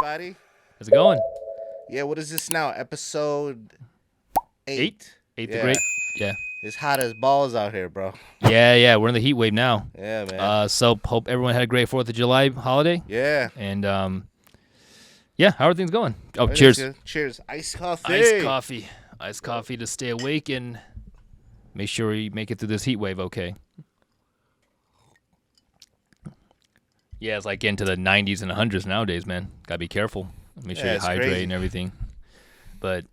everybody. How's it going? Yeah, what is this now? Episode 8. Eighth Yeah, grade? Yeah. it's hot as balls out here, bro. Yeah. We're in the heat wave now. Yeah, man. So hope everyone had a great 4th of July holiday. Yeah. And yeah, how are things going? Oh, Everything's cheers. good. Cheers. Iced coffee. Iced coffee to stay awake and make sure we make it through this heat wave okay. Yeah, it's like into the 90s and 100s nowadays, man. Gotta be careful. Make sure you it's hydrate crazy. and everything. But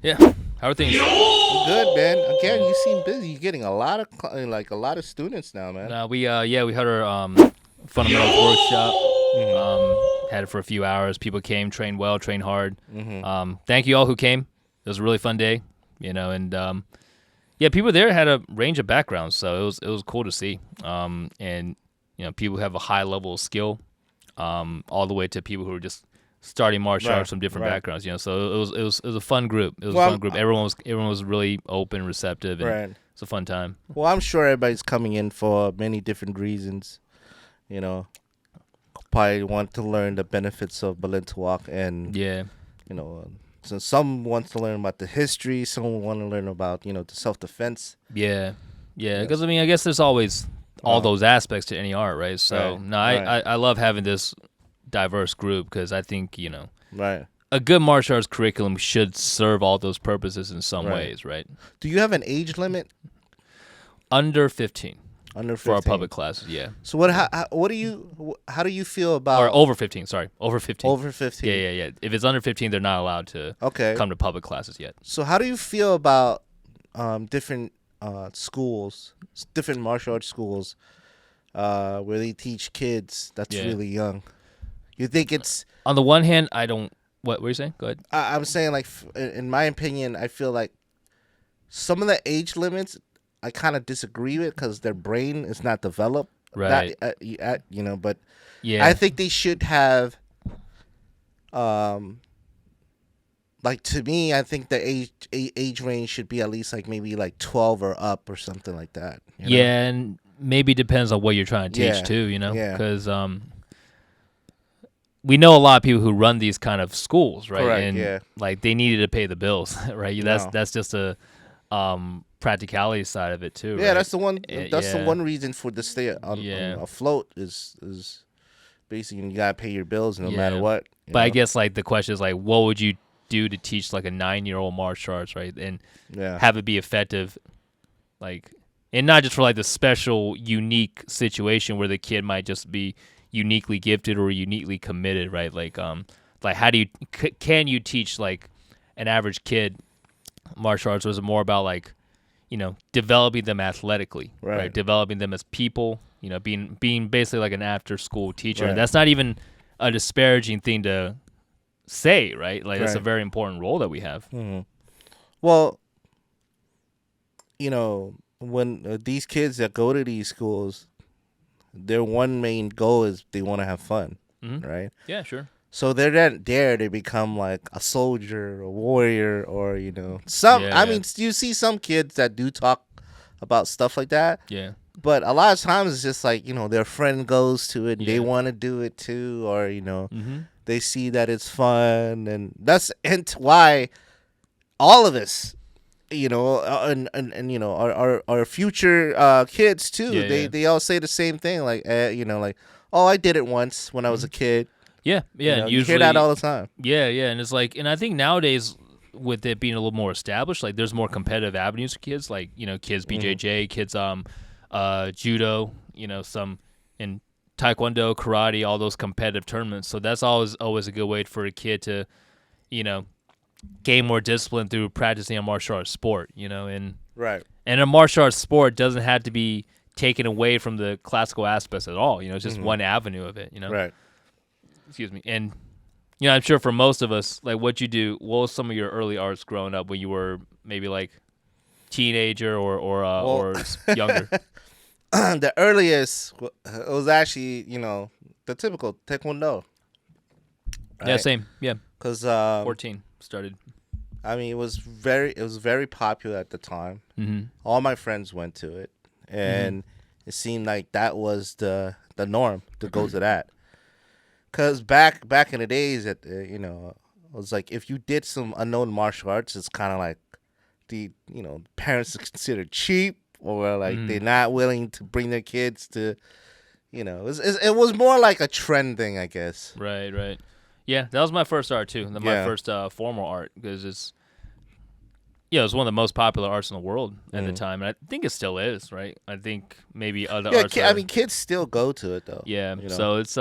yeah, how are things? Good, man. Again, you seem busy. You're getting a lot of students now, man. We had our fundamentals workshop. Had it for a few hours. People came, trained well, trained hard. Thank you all who came. It was a really fun day, and yeah, people there had a range of backgrounds, so it was cool to see. And people who have a high level of skill, all the way to people who are just starting martial arts from different backgrounds. So it was a fun group. It was a fun group. Everyone was really open, receptive, and it's a fun time. Well, I'm sure everybody's coming in for many different reasons. Probably want to learn the benefits of Balintawak, and so some want to learn about the history, some want to learn about the self-defense. Yeah, because I guess there's always all those aspects to any art, right? So I love having this diverse group because I think a good martial arts curriculum should serve all those purposes in some ways, right? Do you have an age limit? Under 15. Under 15 for our public classes, yeah. So how do you feel about or over 15? Sorry, over 15. Over 15. Yeah. If it's under 15, they're not allowed to come to public classes yet. So how do you feel about different schools, different martial arts schools, where they teach kids that's really young? You think it's on the one hand, I don't. What were you saying? Go ahead. I'm saying, like, in my opinion, I feel like some of the age limits I kind of disagree with because their brain is not developed, right? But yeah, I think they should have. Like, to me, I think the age range should be at least maybe 12 or up or something like that. Yeah, and maybe depends on what you're trying to teach too. Because we know a lot of people who run these kind of schools, right? Correct, and they needed to pay the bills, right? That's just a practicality side of it too. Yeah, right? that's the one. That's the one reason for the stay on afloat is basically you gotta pay your bills no matter what. But I guess the question is what would you do to teach a 9-year-old martial arts, right? And have it be effective, and not just for the special, unique situation where the kid might just be uniquely gifted or uniquely committed, right? How do you can you teach an average kid martial arts, or is it more about developing them athletically, right? Developing them as people, being basically an after school teacher. And that's not even a disparaging thing to say, right? That's a very important role that we have. Mm-hmm. Well, when these kids that go to these schools, their one main goal is they want to have fun, right? Yeah, sure. So they're not there to become a soldier, a warrior, or some. I mean, you see some kids that do talk about stuff like that. Yeah. But a lot of times it's just their friend goes to it and they want to do it too, or they see that it's fun, and that's why all of us, and our future kids too. They all say the same thing, oh, I did it once when I was a kid. Yeah. And usually, you hear that all the time. Yeah, and it's and I think nowadays with it being a little more established, there's more competitive avenues for kids, kids BJJ, kids judo, some in Taekwondo, karate, all those competitive tournaments. So that's always a good way for a kid to, gain more discipline through practicing a martial arts sport, and a martial arts sport doesn't have to be taken away from the classical aspects at all. It's just one avenue of it. Right. Excuse me. And I'm sure for most of us, what was some of your early arts growing up when you were maybe teenager or younger? The earliest it was actually the typical Taekwondo. Right? Yeah, same. Yeah, because 14 started. I mean, it was very popular at the time. All my friends went to it, and it seemed like that was the norm to go to that. Because back in the days, that you know, it was like if you did some unknown martial arts, it's kind of like the parents are considered cheap, or like they're not willing to bring their kids to. It was more like a trend thing, I guess. Right. Yeah, that was my first art too. My first formal art, because it's it's one of the most popular arts in the world at the time, and I think it still is. Right? I think maybe other arts. I mean, kids still go to it though. Yeah, so it's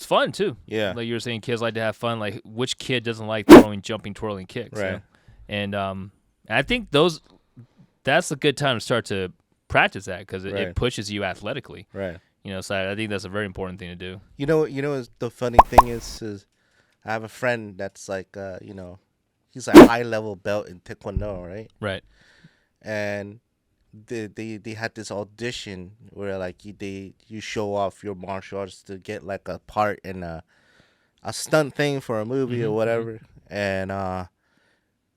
fun too. Yeah, like you were saying, kids like to have fun. Like, which kid doesn't like throwing, jumping, twirling kicks? Right. And I think that's a good time to start to practice that, because it pushes you athletically. Right. So I think that's a very important thing to do. The funny thing is I have a friend that's like, he's a high level belt in Taekwondo, right? Right. And they had this audition where like you show off your martial arts to get like a part in a stunt thing for a movie or whatever, and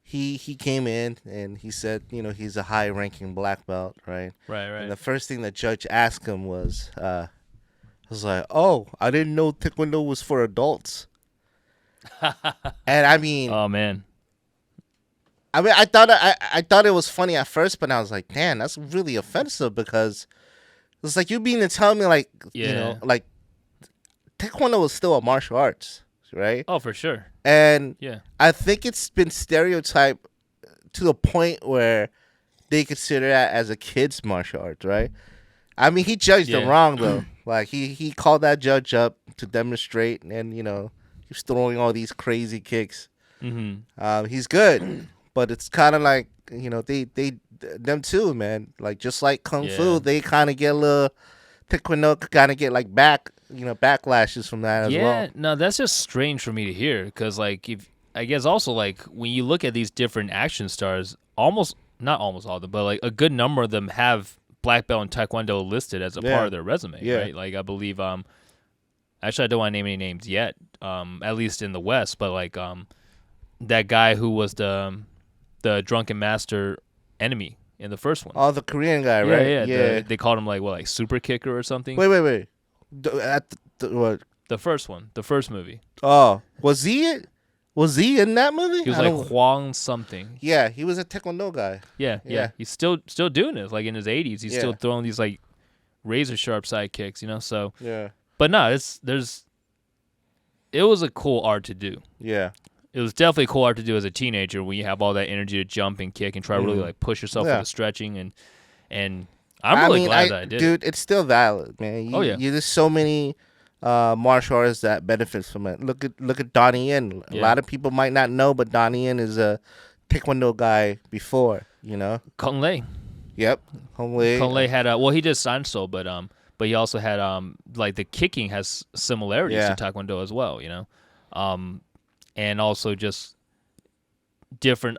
he came in and he said, he's a high ranking black belt, right? Right. And the first thing the judge asked him was, was like, "Oh, I didn't know Taekwondo was for adults." And I mean, oh man, I thought it was funny at first, but I was like, "Damn, that's really offensive," because it's like you mean to tell me like like Taekwondo was still a martial arts, right? Oh, for sure. And yeah, I think it's been stereotyped to the point where they consider that as a kid's martial arts, right? I mean, he judged them wrong though. Like he called that judge up to demonstrate, and he was throwing all these crazy kicks. He's good, but it's kind of like them too, man. Like just like kung fu, they kind of get a little Taekwondo kind of get like backlashes from that as well. Yeah, no, that's just strange for me to hear, because like I guess also like when you look at these different action stars, not almost all of them, but like a good number of them have black belt in Taekwondo listed as a part of their resume, right? Like I believe actually I don't want to name any names yet, at least in the West, but like that guy who was the drunken master enemy in the first one. Oh, the Korean guy, right? Yeah. They called him like super kicker or something. Wait. What? The first one, the first movie. Oh, was he in that movie? He was like Huang something. Yeah, he was a Taekwondo guy. Yeah. He's still doing it. Like in his 80s, he's still throwing these like razor sharp side kicks, So but no, it was a cool art to do. Yeah. It was definitely a cool art to do as a teenager, when you have all that energy to jump and kick and try to really like push yourself with the stretching, and I'm really glad that I did. Dude, it's still valid, man. There's so many martial artists that benefits from it. Look at Donnie Yen. A lot of people might not know, but Donnie Yen is a Taekwondo guy before, Kung Lei. Yep. Kung Lei had he did Sanso, but he also had like the kicking has similarities to Taekwondo as well, and also just different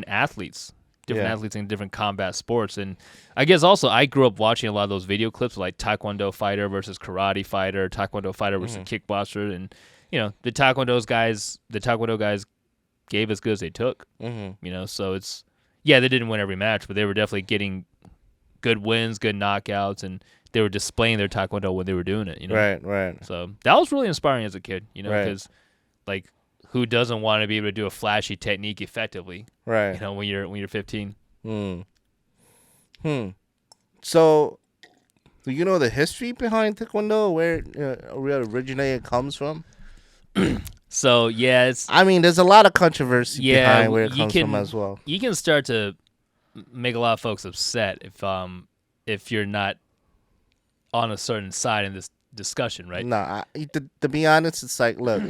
athletes. Athletes in different combat sports. And I guess also I grew up watching a lot of those video clips, like Taekwondo fighter versus karate fighter, Taekwondo fighter versus kickboxer, and the Taekwondo guys gave as good as they took. So it's they didn't win every match, but they were definitely getting good wins, good knockouts, and they were displaying their Taekwondo when they were doing it. Right. So that was really inspiring as a kid. Because like, who doesn't want to be able to do a flashy technique effectively? Right. When you're 15. So, do you know the history behind Taekwondo, where it originated comes from? So it's. I mean, there's a lot of controversy behind where it comes from as well. You can start to make a lot of folks upset if you're not on a certain side in this discussion, right? No, to be honest, it's like, look,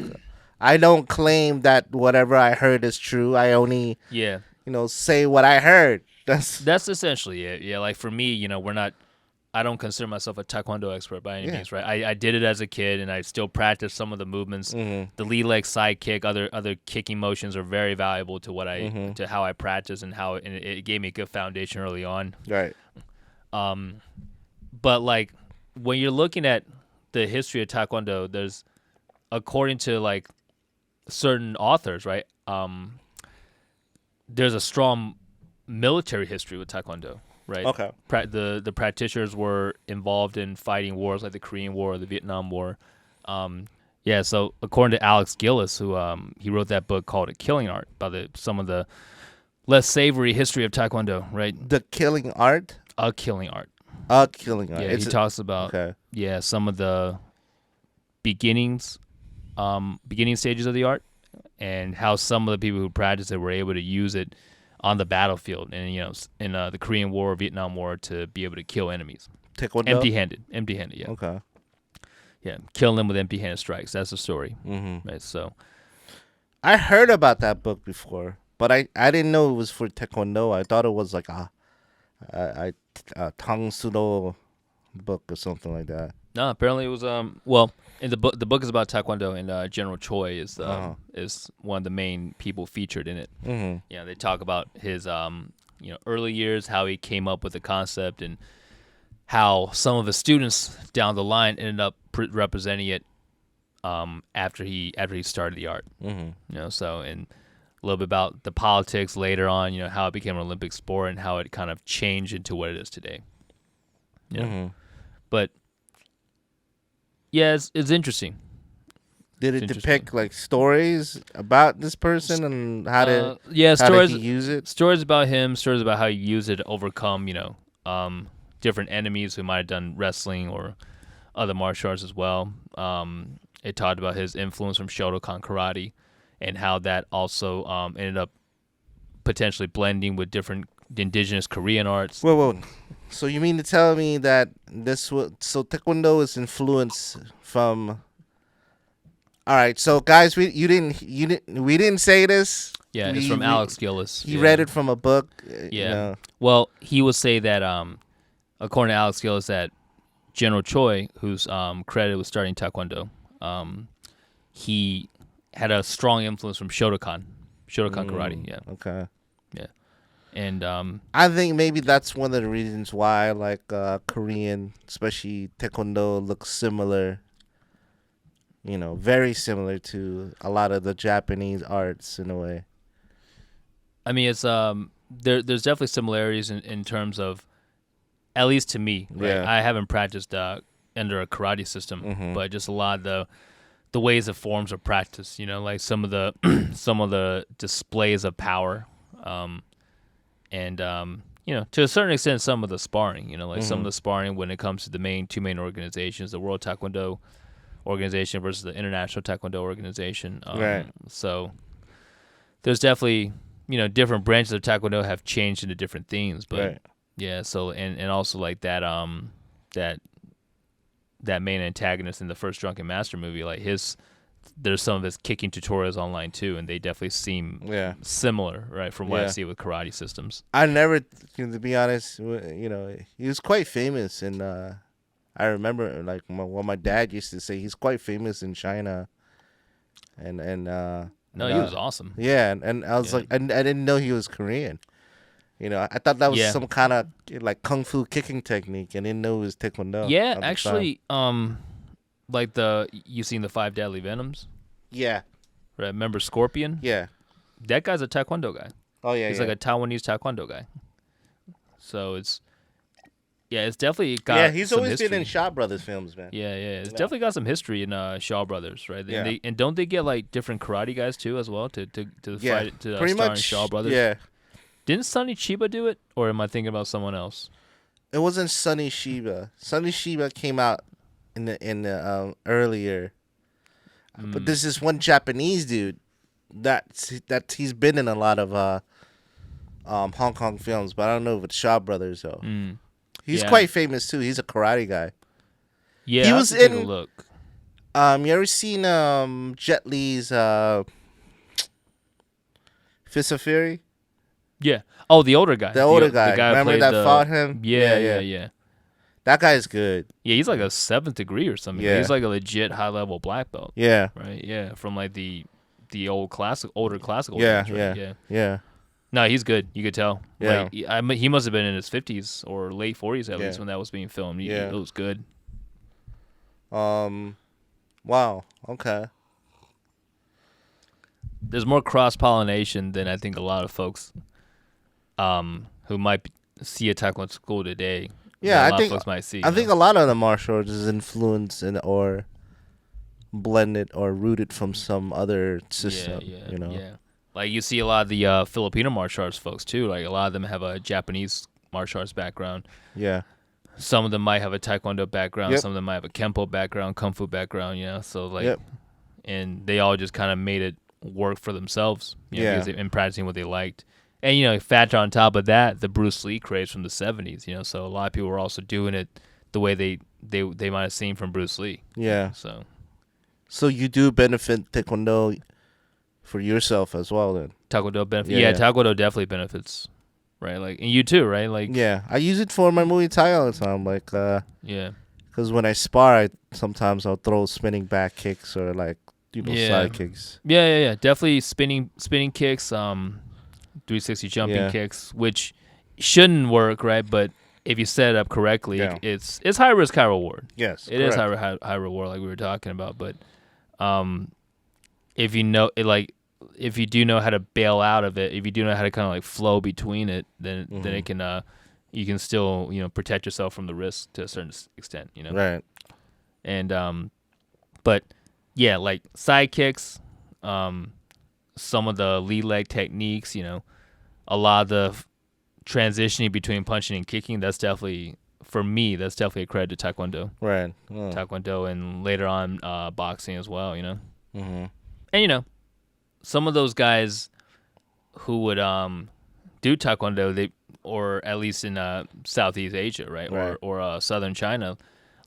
I don't claim that whatever I heard is true. I only say what I heard. That's essentially it. Yeah, like for me, I don't consider myself a Taekwondo expert by any means, right? I did it as a kid, and I still practice some of the movements. The lead leg side kick, other kicking motions are very valuable to what to how I practice, and how it gave me a good foundation early on. Right. But like when you're looking at the history of Taekwondo, there's, according to like certain authors, right? There's a strong military history with Taekwondo. right? Okay. The practitioners were involved in fighting wars like the Korean War or the Vietnam War. Yeah, so according to Alex Gillis, who he wrote that book called A Killing Art about some of the less savory history of Taekwondo, right? The Killing Art? A Killing Art. A Killing Art. Yeah, he talks about some of the beginning stages of the art and how some of the people who practiced it were able to use it on the battlefield and in the Korean War or Vietnam War to be able to kill enemies. Taekwondo? Empty-handed, yeah. Okay. Yeah, killing them with empty-handed strikes. That's the story. Mm-hmm. Right, so I heard about that book before, but I didn't know it was for Taekwondo. I thought it was like a Tang Sudo book or something like that. No, apparently it was in the book is about Taekwondo, and General Choi is one of the main people featured in it. Mm-hmm. Yeah, they talk about his early years, how he came up with the concept, and how some of his students down the line ended up representing it after he started the art. Mm-hmm. So and a little bit about the politics later on, how it became an Olympic sport and how it kind of changed into what it is today. Yeah, Mm-hmm. but yeah, it's interesting. Did it depict like stories about this person and how did he use it? Stories about him, stories about how he used it to overcome, different enemies who might have done wrestling or other martial arts as well. It talked about his influence from Shotokan karate and how that also ended up potentially blending with different indigenous Korean arts. Whoa. So you mean to tell me that Taekwondo is influenced from? All right, so guys, we didn't say this. Yeah, it's from Alex Gillis. He read it from a book. Yeah. Well, he would say that according to Alex Gillis, that General Choi, who's credited with starting Taekwondo, he had a strong influence from Shotokan karate. Yeah. Okay. Yeah. And I think maybe that's one of the reasons why, like Korean, especially Taekwondo, looks similar. Very similar to a lot of the Japanese arts in a way. I mean, it's there's definitely similarities in terms of, at least to me. Right? Yeah. I haven't practiced under a karate system, Mm-hmm. but just a lot of the ways of forms of practice. Like some of the displays of power, and to a certain extent, some of the sparring. Like some of the sparring when it comes to the two main organizations, the World Taekwondo organization versus the International Taekwondo organization. Right. So there's definitely different branches of Taekwondo have changed into different themes, but right. Yeah. So and also like that that main antagonist in the first Drunken Master movie, like there's some of his kicking tutorials online too, and they definitely seem similar, right, from what I see with karate systems. I never, to be honest, he was quite famous, and I remember like what my dad used to say. He's quite famous in China, and no, he was awesome. Yeah, and I was like, I didn't know he was Korean. I thought that was some kind of like kung fu kicking technique, and didn't know it was Taekwondo. Yeah, actually, like you seen the 5 Deadly Venoms? Yeah. Right, remember Scorpion? Yeah. That guy's a Taekwondo guy. Oh yeah. He's like a Taiwanese Taekwondo guy. So it's definitely got. Yeah, he's some always history. been in Shaw Brothers films, man. Yeah. It's definitely got some history in Shaw Brothers, right? Yeah. And don't they get like different karate guys too as well to fight to pretty star much in Shaw Brothers? Yeah. Didn't Sonny Sheba do it, or am I thinking about someone else? It wasn't Sonny Sheba. Sonny Sheba came out in the earlier, but this is one Japanese dude that he's been in a lot of Hong Kong films, but I don't know if it's Shaw Brothers though. He's quite famous too. He's a karate guy. Yeah, he was in. Take a look. You ever seen Jet Li's Fist of Fury? Yeah. Oh, the older guy. The older guy. The guy Remember that fought him? Yeah. That guy's good. Yeah, he's like a 7th degree or something. Yeah. He's like a legit high level black belt. Yeah. Right. Yeah. From like the older classical. Yeah. days, right? Yeah. No, he's good. You could tell. Yeah. Like, he must have been in his 50s or late 40s at least when that was being filmed. It was good. Wow. Okay. There's more cross pollination than I think a lot of folks who might see a Taekwondo school today. Yeah, a lot of folks might see. I think a lot of the martial arts is influenced or blended or rooted from some other system. Yeah. Like you see a lot of the Filipino martial arts folks too. Like a lot of them have a Japanese martial arts background. Yeah. Some of them might have a Taekwondo background. Yep. Some of them might have a Kempo background, Kung Fu background. So like, yep. And they all just kind of made it work for themselves. Because in practicing what they liked. And factor on top of that, the Bruce Lee craze from the 70s. So a lot of people were also doing it the way they might have seen from Bruce Lee. Yeah. So you do benefit Taekwondo for yourself as well, then. Taekwondo benefits. Yeah, Taekwondo definitely benefits, right? Like, and you too, right? Like, yeah, I use it for my Muay Thai all the time. Like, because when I spar, sometimes I'll throw spinning back kicks or like side kicks. Yeah. Definitely spinning kicks, 360 jumping kicks, which shouldn't work, right? But if you set it up correctly, it's high risk, high reward. Yes, it is high reward, like we were talking about. But if you know it, like if you do know how to bail out of it, if you do know how to kind of like flow between it, then it can you can still protect yourself from the risk to a certain extent. Right. And but yeah, like side kicks, some of the lead leg techniques, a lot of the transitioning between punching and kicking, that's definitely, for me, that's definitely a credit to Taekwondo. Right. Taekwondo, and later on boxing as well, Mm-hmm. And, some of those guys who would do Taekwondo, or at least in Southeast Asia, right? Or southern China,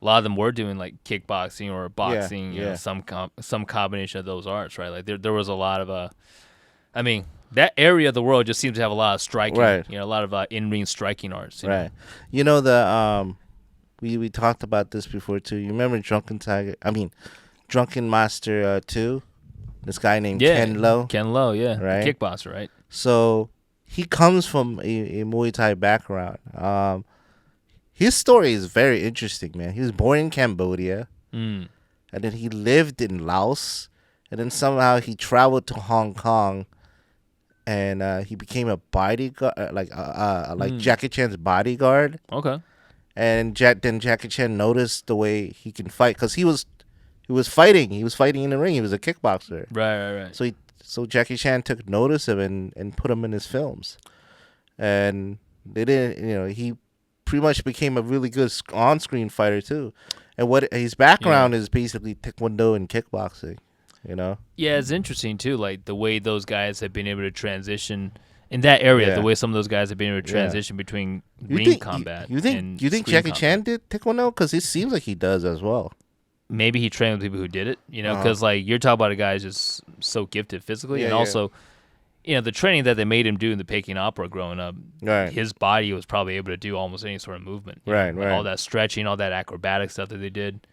a lot of them were doing like kickboxing or boxing, some combination of those arts, right? Like there was a lot of that area of the world just seems to have a lot of striking, a lot of in-ring striking arts. Right. We talked about this before too. You remember Drunken Master 2? This guy named Ken Lo. Ken Lo, yeah. Right. Kickboxer, right? So he comes from a Muay Thai background. His story is very interesting, man. He was born in Cambodia, and then he lived in Laos, and then somehow he traveled to Hong Kong, and he became a bodyguard, like Jackie Chan's bodyguard. Okay. And then Jackie Chan noticed the way he can fight, because he was fighting. He was fighting in the ring. He was a kickboxer. Right. So Jackie Chan took notice of him and put him in his films, and they didn't. He pretty much became a really good on-screen fighter too. And what his background is basically Taekwondo and kickboxing. Yeah, it's interesting too, like the way those guys have been able to transition in that area. The way some of those guys have been able to transition between ring combat. You think Jackie Chan did Taekwondo? Because it seems like he does as well. Maybe he trained with people who did it, because like you're talking about a guy who's just so gifted physically, and also, the training that they made him do in the Peking Opera growing up, his body was probably able to do almost any sort of movement, right. All that stretching, all that acrobatic stuff that they did,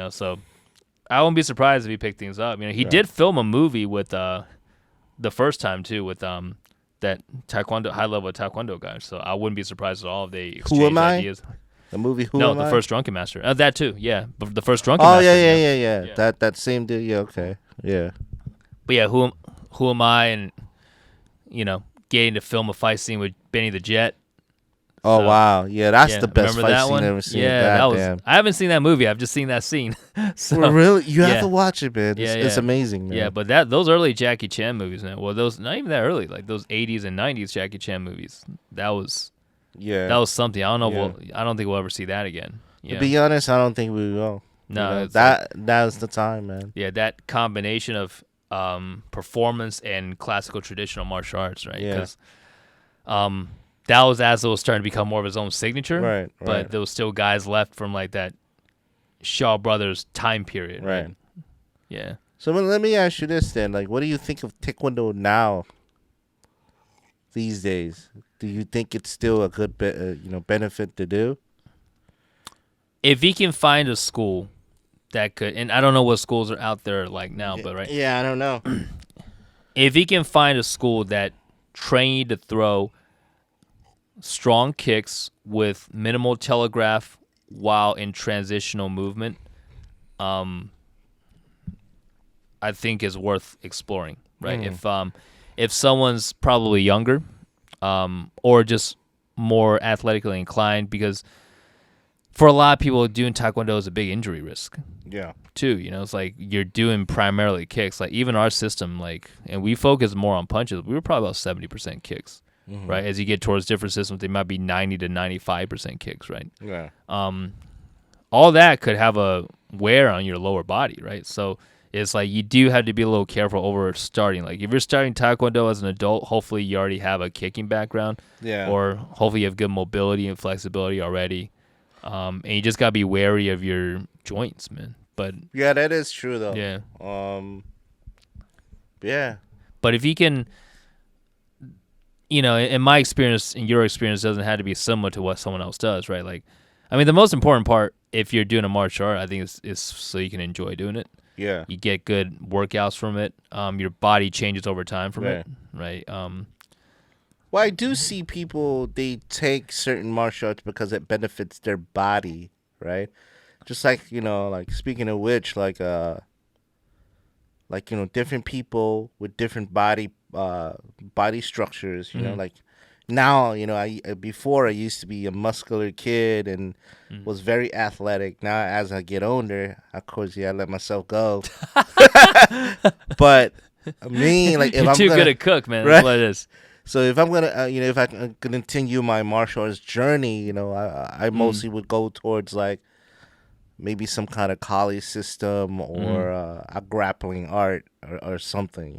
So I wouldn't be surprised if he picked things up. He did film a movie with the first time too with that Taekwondo high level Taekwondo guy, so I wouldn't be surprised at all if they exchanged ideas. The movie the first Drunken Master. That too, yeah. But the first Drunken Master. Yeah. That same dude. Yeah, okay. Yeah. But yeah, who am I, and getting to film a fight scene with Benny the Jet. Oh wow, yeah, that's the best fight scene I've ever seen. Yeah, I haven't seen that movie. I've just seen that scene. So really, you have to watch it, man. It's amazing, man. Yeah, but those early Jackie Chan movies, man. Well, those not even that early, like those 80s and 90s Jackie Chan movies. That was something. I don't know. I don't think we'll ever see that again. To be honest, I don't think we will. No, that's the time, man. Yeah, that combination of performance and classical traditional martial arts, right? Because that was as it was starting to become more of his own signature, right? But there was still guys left from like that Shaw Brothers time period, right? Yeah. So let me ask you this then: like, what do you think of Taekwondo now? These days, do you think it's still a good benefit to do? If he can find a school that could, and I don't know what schools are out there like now, but right? Yeah, I don't know. If he can find a school that train you to throw strong kicks with minimal telegraph while in transitional movement, I think is worth exploring, right? If someone's probably younger, or just more athletically inclined, because for a lot of people, doing Taekwondo is a big injury risk. Yeah. Too, it's like you're doing primarily kicks. Like even our system, and we focus more on punches. We were probably about 70% kicks, right? As you get towards different systems, they might be 90 to 95% kicks, right? Yeah. All that could have a wear on your lower body, right? So it's like you do have to be a little careful over starting. Like if you're starting Taekwondo as an adult, hopefully you already have a kicking background, or hopefully you have good mobility and flexibility already, and you just gotta be wary of your joints, man. But yeah, that is true though. Yeah. Yeah. But if you can, in my experience, in your experience, doesn't have to be similar to what someone else does, right? Like, I mean, the most important part, if you're doing a martial art, I think is so you can enjoy doing it. Yeah. You get good workouts from it. Your body changes over time from it, right? Well, I do see people, they take certain martial arts because it benefits their body, right? Just like, like speaking of which, different people with different body structures, like now, before I used to be a muscular kid and was very athletic. Now, as I get older, of course, I let myself go. But me, like, if you're I'm too good at cook, man. Right? That's what it is. So if I'm gonna, if I can continue my martial arts journey, I mostly would go towards like maybe some kind of Kali system or a grappling art or something,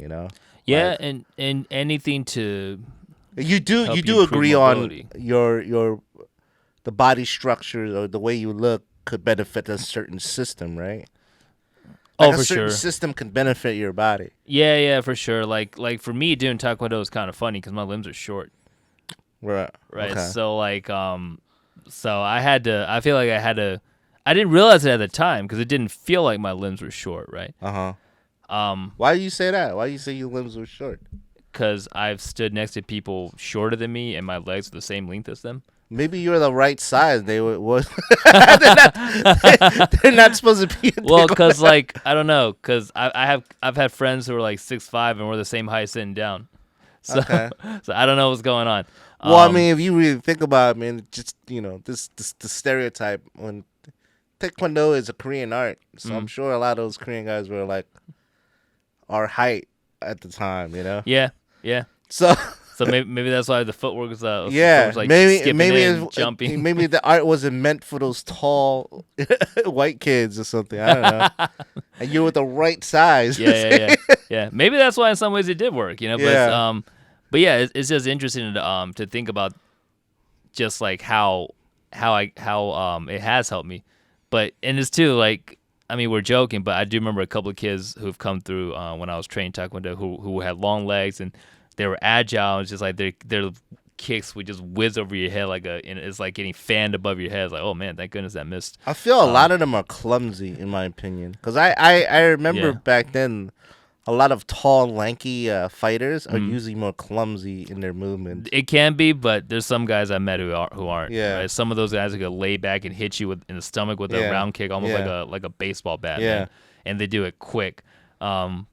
Yeah, like, and anything to you do agree mobility. On the body structure or the way you look could benefit a certain system, right? Like for a certain sure. system can benefit your body. Yeah, for sure. Like for me, doing Taekwondo is kind of funny because my limbs are short. Right. Okay. So so I feel like I had to. I didn't realize it at the time because it didn't feel like my limbs were short, right? Why do you say that? Why do you say your limbs were short? Because I've stood next to people shorter than me and my legs are the same length as them. Maybe you're the right size. They were they're not supposed to be. Well, because I don't know, because I've had friends who are like 6'5" and we're the same height sitting down. So so I don't know what's going on. Well, I mean, if you really think about it, man, just this the stereotype when Taekwondo is a Korean art, so I'm sure a lot of those Korean guys were like our height at the time, Yeah. So maybe that's why the footwork was maybe jumping. Maybe the art wasn't meant for those tall white kids or something. I don't know. And you were the right size. Yeah. Maybe that's why in some ways it did work, But yeah, it's just interesting to think about just like how it has helped me. But and it's too like, I mean, we're joking, but I do remember a couple of kids who've come through when I was training Taekwondo who had long legs and they were agile. It's just like their kicks would just whiz over your head and it's like getting fanned above your head. It's like, oh man, thank goodness that missed. I feel a lot of them are clumsy, in my opinion, because I remember back then. A lot of tall, lanky fighters are usually more clumsy in their movement. It can be, but there's some guys I met who aren't. Yeah. Right? Some of those guys are gonna lay back and hit you in the stomach with a round kick, almost like a baseball bat. Yeah. Man. And they do it quick. But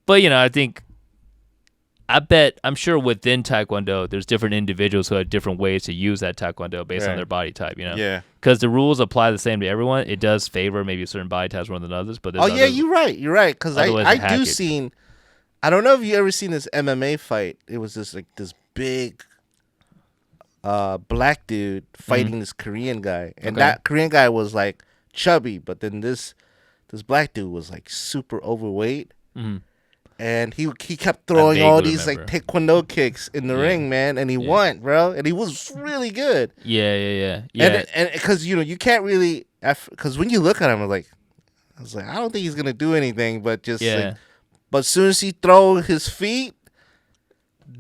I'm sure within Taekwondo, there's different individuals who have different ways to use that Taekwondo based on their body type. Yeah. Because the rules apply the same to everyone. It does favor maybe certain body types more than others. But you're right. Because I do seen. I don't know if you ever seen this MMA fight. It was this big black dude fighting this Korean guy. And that Korean guy was like chubby, but then this black dude was like super overweight. And he kept throwing all these like Taekwondo kicks in the ring, man, and he won, bro. And he was really good. Yeah. And because you can't really, because when you look at him, I was like, I don't think he's gonna do anything, but just but as soon as he throw his feet,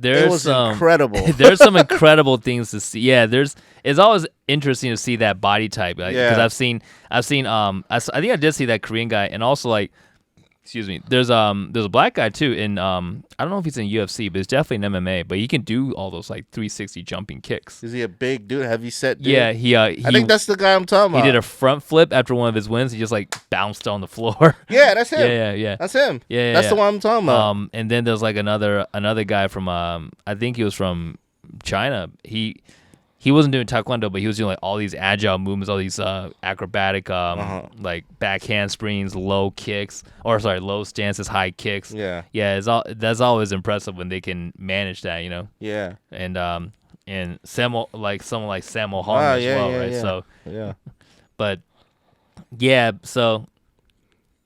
it was incredible. There's some incredible things to see. Yeah, it's always interesting to see that body type. Because I've seen I think I did see that Korean guy, and also like, excuse me, there's a black guy too in I don't know if he's in UFC, but it's definitely in MMA. But he can do all those like 360 jumping kicks. Is he a big dude, heavy set dude? Yeah, he I think that's the guy I'm talking about. He did a front flip after one of his wins. He just like bounced on the floor. Yeah, that's him. Yeah. That's him. Yeah, that's the one I'm talking about. And then there's like another guy from I think he was from China. He he wasn't doing taekwondo, but he was doing like all these agile movements, all these acrobatic like back handsprings, low stances, high kicks. Yeah. Yeah, that's always impressive when they can manage that, you know. Yeah. And someone like Sammo Hung as well, right? Yeah. So yeah. But yeah, so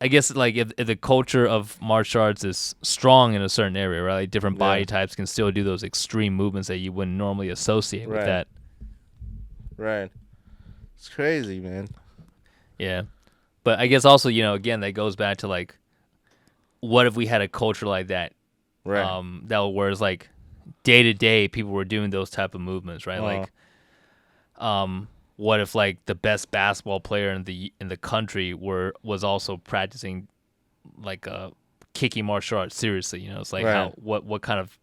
I guess like if the culture of martial arts is strong in a certain area, right? Like different body types can still do those extreme movements that you wouldn't normally associate with that. Right. It's crazy, man. Yeah. But I guess also, you know, again, that goes back to like, what if we had a culture like that? Right. That where it's like day to day people were doing those type of movements, right? Like, what if like the best basketball player in the country was also practicing like kicking martial arts seriously? You know, it's like what kind of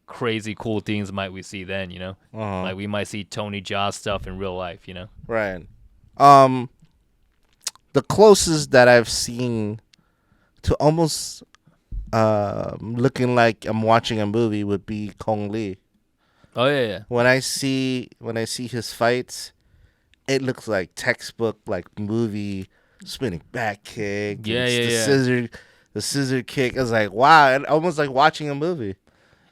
crazy cool things might we see then? You know, like we might see Tony Jaa stuff in real life. You know, right. The closest that I've seen to almost looking like I'm watching a movie would be Kong Lee. Oh yeah. When I see his fights, it looks like textbook like movie spinning back kick. The scissor kick. I was like, wow, it almost like watching a movie.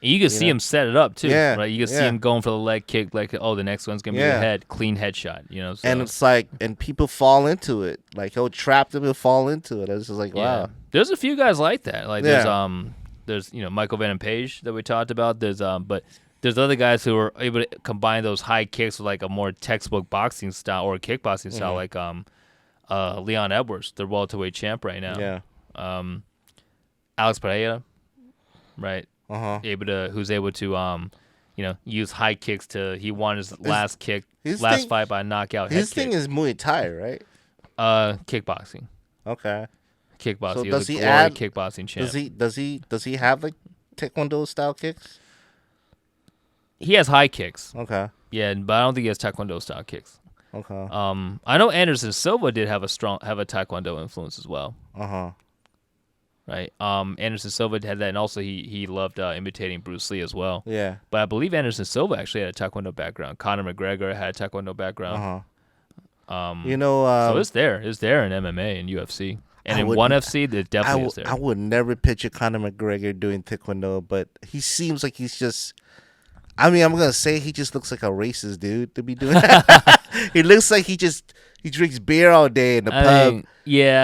And you can see him set it up too, yeah, right? You can see him going for the leg kick, like, oh, the next one's gonna be the clean headshot, you know. So. And it's like, and people fall into it. Like he'll trap them and fall into it. I was just like, wow. There's a few guys like that. Like there's you know Michael Venom Page that we talked about. There's but there's other guys who are able to combine those high kicks with like a more textbook boxing style or kickboxing style, like Leon Edwards, the welterweight champ right now. Yeah. Alex Pereira, right? Who's able to you know, use high kicks to. He won his last fight by knockout. His thing is Muay Thai, right? Kickboxing. Okay. Kickboxing. So does he add kickboxing champ? Does he have like Taekwondo style kicks? He has high kicks. Okay. Yeah, but I don't think he has Taekwondo style kicks. Okay. I know Anderson Silva did have a Taekwondo influence as well. Right. Anderson Silva had that, and also he loved imitating Bruce Lee as well. Yeah. But I believe Anderson Silva actually had a Taekwondo background. Conor McGregor had a Taekwondo background. You know, so it's there in MMA and UFC, and in ONE FC, it definitely is there. I would never picture Conor McGregor doing Taekwondo, but he seems like he's just. I mean, I'm gonna say he just looks like a racist dude to be doing that. He looks like he drinks beer all day in the pub.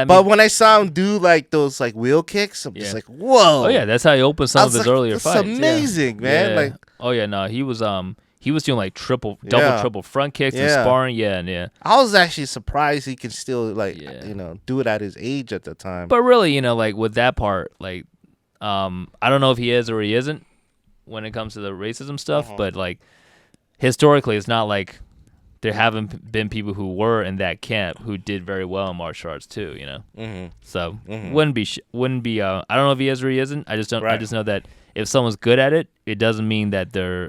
But when I saw him do like those like wheel kicks, I'm just like, whoa. Oh yeah, that's how he opened some of his earlier fights. That's amazing, man. Yeah. Like, oh yeah, no, he was doing like triple front kicks and sparring. Yeah. I was actually surprised he could still like you know do it at his age at the time. But really, you know, like with that part, like I don't know if he is or he isn't when it comes to the racism stuff, but like historically, it's not like there haven't been people who were in that camp who did very well in martial arts too, you know. So wouldn't be. I don't know if he is or he isn't. I just don't. I just know that if someone's good at it, it doesn't mean that their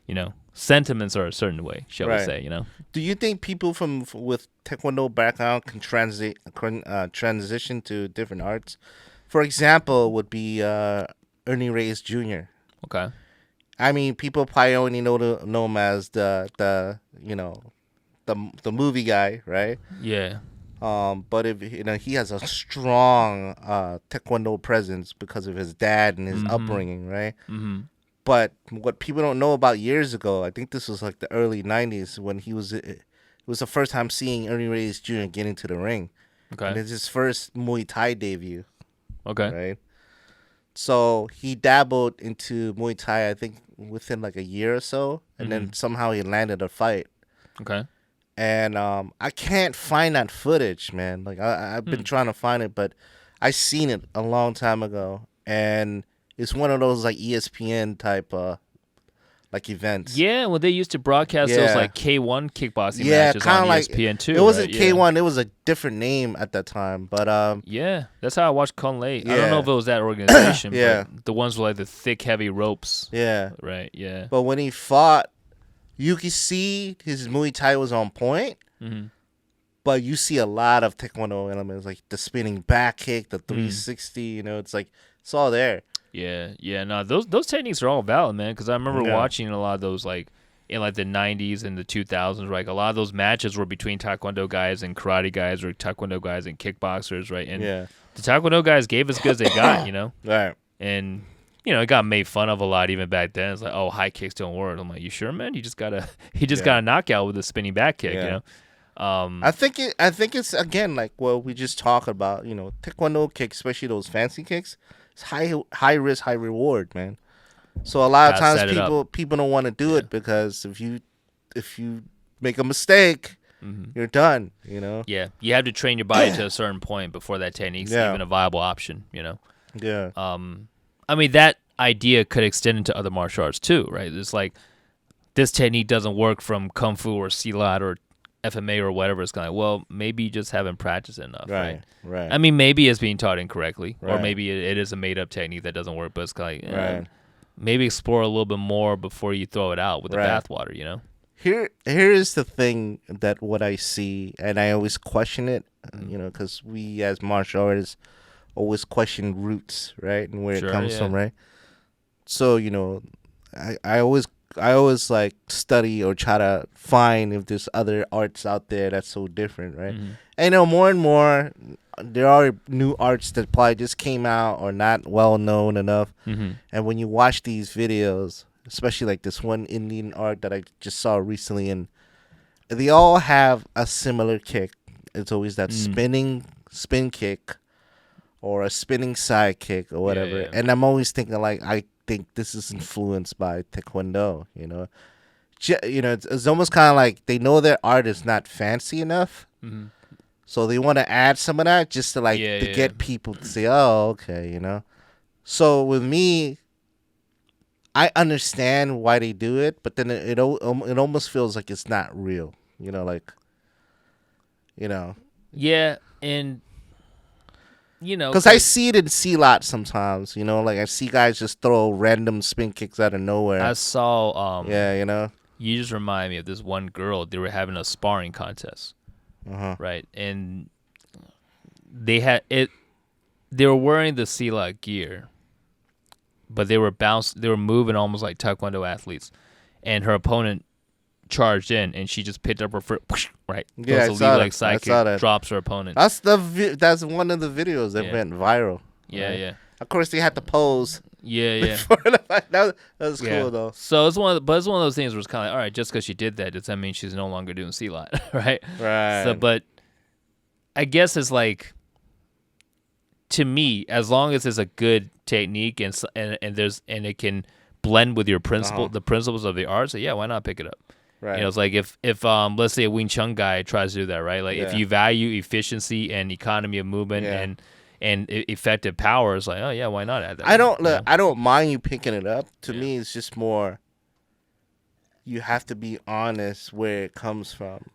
you know, sentiments are a certain way, shall we say, you know. Do you think people with Taekwondo background can transition to different arts? For example, would be Ernie Ray Jr. Okay. I mean, people probably only know him as the you know the movie guy, right? Yeah. But if you know, he has a strong Taekwondo presence because of his dad and his upbringing, right? But what people don't know about years ago, I think this was like the early '90s when it was the first time seeing Ernie Ray Jr. get into the ring. Okay. And it's his first Muay Thai debut. Okay. Right. So he dabbled into Muay Thai, I think, within like a year or so, and then somehow he landed a fight. Okay. And I can't find that footage, man. Like I've been trying to find it, but I seen it a long time ago, and it's one of those like ESPN type like events. Yeah, well, they used to broadcast those like K1 kickboxing matches kind on of like ESPN too. It wasn't right? K1; it was a different name at that time. But yeah, that's how I watched Kung Lei. I don't know if it was that organization. But the ones with like the thick, heavy ropes. Yeah, right. Yeah. But when he fought, you could see his Muay Thai was on point. But you see a lot of Taekwondo elements, like the spinning back kick, the 360. You know, it's like it's all there. Yeah. No, those techniques are all valid, man. Because I remember watching a lot of those like in like the 90s and the 2000s, like a lot of those matches were between Taekwondo guys and karate guys, or Taekwondo guys and kickboxers, right? And the Taekwondo guys gave as good as they got, Right. And it got made fun of a lot even back then. It's like, oh, high kicks don't work. I'm like, you sure, man? He just got a knockout with a spinning back kick, I think it's again like what we just talked about. Taekwondo kicks, especially those fancy kicks, it's high risk, high reward, man. So a lot of times people don't want to do it because if you make a mistake, you're done. Yeah, you have to train your body to a certain point before that technique's even a viable option. Yeah. I mean, that idea could extend into other martial arts too, right? It's like this technique doesn't work from Kung Fu or Silat or FMA or whatever. It's kind of like, well, maybe you just haven't practiced enough, right? Right. I mean, maybe it's being taught incorrectly, or maybe it is a made-up technique that doesn't work, but it's kind of like, maybe explore a little bit more before you throw it out with the bathwater, Here is the thing that what I see, and I always question it, because we as martial artists always question roots, right, and where it comes from, right? So I always like study or try to find if there's other arts out there that's so different, right? And more and more there are new arts that probably just came out or not well known enough. And when you watch these videos, especially like this one Indian art that I just saw recently, and they all have a similar kick. It's always that spin kick or a spinning side kick or whatever. And I'm always thinking like, I think this is influenced by Taekwondo, it's almost kind of like they know their art is not fancy enough. So they want to add some of that just to to get people to say, oh, okay, So with me, I understand why they do it, but then it almost feels like it's not real, Yeah, and because I see it in Silat sometimes, like I see guys just throw random spin kicks out of nowhere. I saw, you just remind me of this one girl. They were having a sparring contest. Right, and they were wearing the Silat gear, but they were moving almost like Taekwondo athletes, and her opponent charged in, and she just picked up her foot, right? Yeah, goes to lead side kick, drops her opponent. That's one of the videos that went viral. Yeah, right? Yeah. Of course, they had to pose. Yeah. That was cool though. So it's one of those things where it's kind of like, all right, just because she did that, does that mean she's no longer doing Silat, right? Right. So, but I guess it's like, to me, as long as it's a good technique and it can blend with your the principles of the art, so why not pick it up? Right. It's like if let's say a Wing Chun guy tries to do that, right? Like if you value efficiency and economy of movement and effective power, it's like, oh yeah, why not add that? I don't mind you picking it up. To me, it's just more. You have to be honest where it comes from.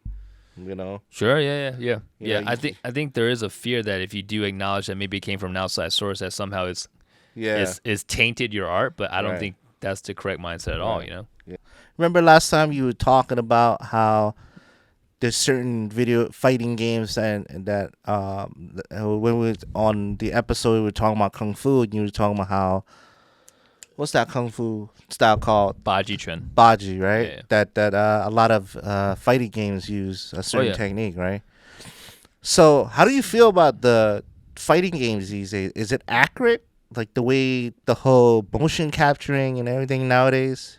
Sure. Yeah. I think there is a fear that if you do acknowledge that maybe it came from an outside source, that somehow it's tainted your art. But I don't think that's the correct mindset at all. Yeah. Remember last time you were talking about how there's certain video fighting games and that when we were on the episode we were talking about Kung Fu, and you were talking about how, what's that Kung Fu style called? Baji Chuan. Baji, right? Yeah. That a lot of fighting games use a certain technique, right? So how do you feel about the fighting games these days? Is it accurate? Like the way the whole motion capturing and everything nowadays?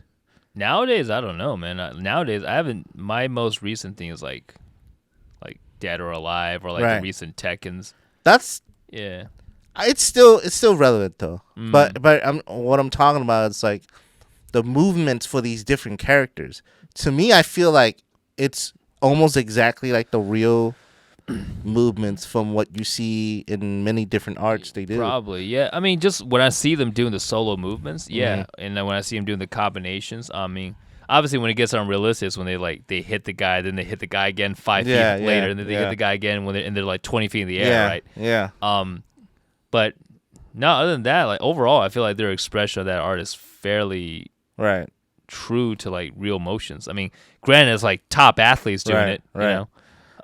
Nowadays, I don't know, man. Nowadays, I haven't. My most recent thing is like Dead or Alive or the recent Tekkens. That's It's still relevant though. But what I'm talking about is like the movements for these different characters. To me, I feel like it's almost exactly like the real movements from what you see in many different arts they do. Probably, yeah. I mean, just when I see them doing the solo movements, and then when I see them doing the combinations, I mean, obviously when it gets unrealistic is when they hit the guy, then they hit the guy again 5 feet later, and then they hit the guy again and they're like 20 feet in the air, right? Yeah. But no, other than that, like overall, I feel like their expression of that art is fairly true to like real motions. I mean, granted, it's like top athletes doing it, you know.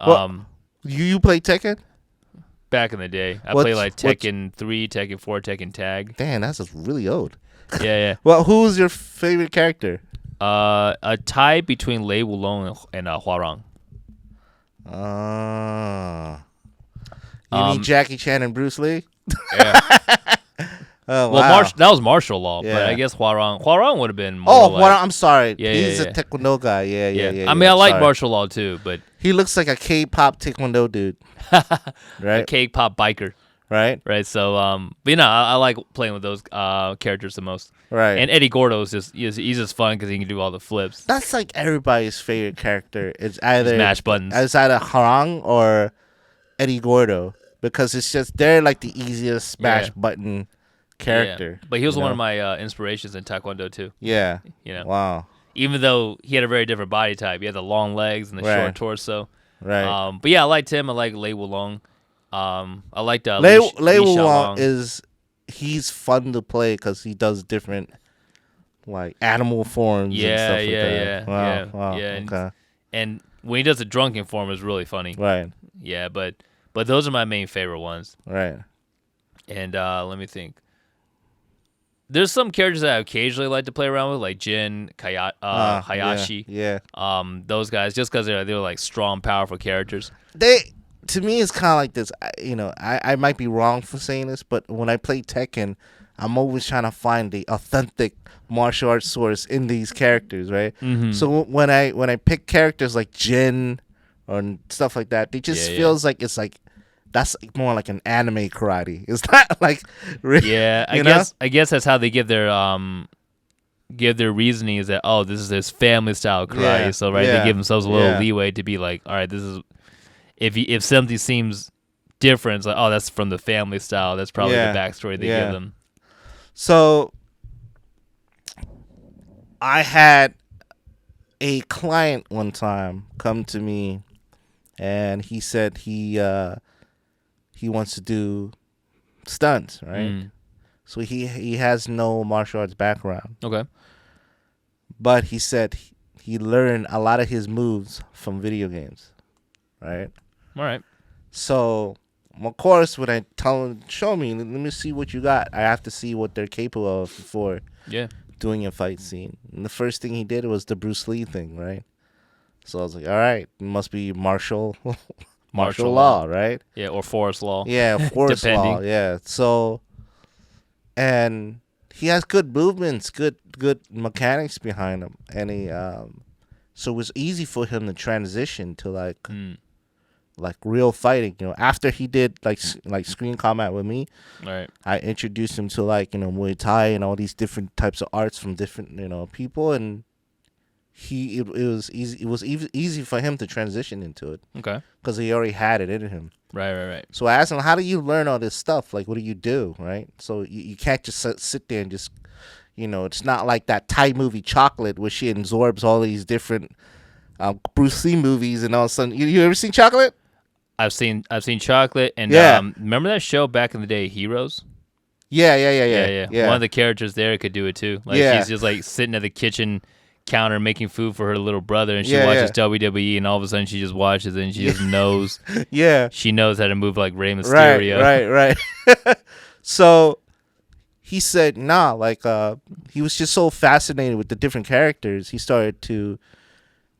Well, you play Tekken? Back in the day, I played like Tekken 3, Tekken 4, Tekken Tag. Damn, that's just really old. Yeah. Well, who's your favorite character? A tie between Lei Wulong and Hua Rong. You mean Jackie Chan and Bruce Lee? Yeah. Oh, well, wow. that was martial law, Yeah. but I guess Hua Rong would have been more Hua Rong, I'm sorry. Yeah, He's yeah. a Taekwondo guy. Yeah. I mean, I like sorry. martial law too, but He looks like a K-pop Taekwondo dude. Right? a K-pop biker. Right? Right, so but I like playing with those characters the most. Right. And Eddie Gordo is he's just fun because he can do all the flips. That's like everybody's favorite character. It's either Smash buttons. It's either Harang or Eddie Gordo because it's just they're like the easiest smash button character. Yeah. But he was one of my inspirations in Taekwondo too. Yeah. Wow. Even though he had a very different body type, he had the long legs and the short torso. Right. But yeah, I liked him. I like Lei Wulong. I liked Lei Wulong he's fun to play because he does different like animal forms and stuff like that. Wow. Okay. And when he does the drunken form, it's really funny. Right. Yeah, but those are my main favorite ones. Right. And let me think. There's some characters that I occasionally like to play around with, like Jin, Hayashi. Yeah. Those guys, just because they're like strong, powerful characters. To me, it's kind of like this. I might be wrong for saying this, but when I play Tekken, I'm always trying to find the authentic martial arts source in these characters, right? Mm-hmm. So when I pick characters like Jin or stuff like that, it just feels like it's like that's more like an anime karate. It's not like I guess that's how they give their reasoning is that this is this family style karate. So they give themselves a little leeway to be like, all right, this is. If something seems different, it's like, that's from the family style. That's probably the backstory they give them. So I had a client one time come to me, and he said he wants to do stunts, right? So he has no martial arts background. Okay. But he said he learned a lot of his moves from video games, right? All right. So, of course, when I tell him, show me, let me see what you got, I have to see what they're capable of before doing a fight scene. And the first thing he did was the Bruce Lee thing, right? So I was like, all right, it must be martial law, right? Yeah, or forest law. Yeah, forest law, yeah. So, and he has good movements, good mechanics behind him. And so it was easy for him to transition to like real fighting, after he did like screen combat with me, right? I introduced him to Muay Thai and all these different types of arts from different people, and it was easy for him to transition into it. Okay, because he already had it in him. Right. So I asked him, how do you learn all this stuff? Like, what do you do? Right. So you can't just sit there and just it's not like that Thai movie Chocolate where she absorbs all these different Bruce Lee movies and all of a sudden you ever seen Chocolate? I've seen Chocolate, and remember that show back in the day, Heroes? Yeah. One of the characters there could do it too. Like she's just like sitting at the kitchen counter making food for her little brother, and she watches WWE, and all of a sudden she just watches it, and she just knows. She knows how to move like Rey Mysterio. Right. So he said, he was just so fascinated with the different characters. He started to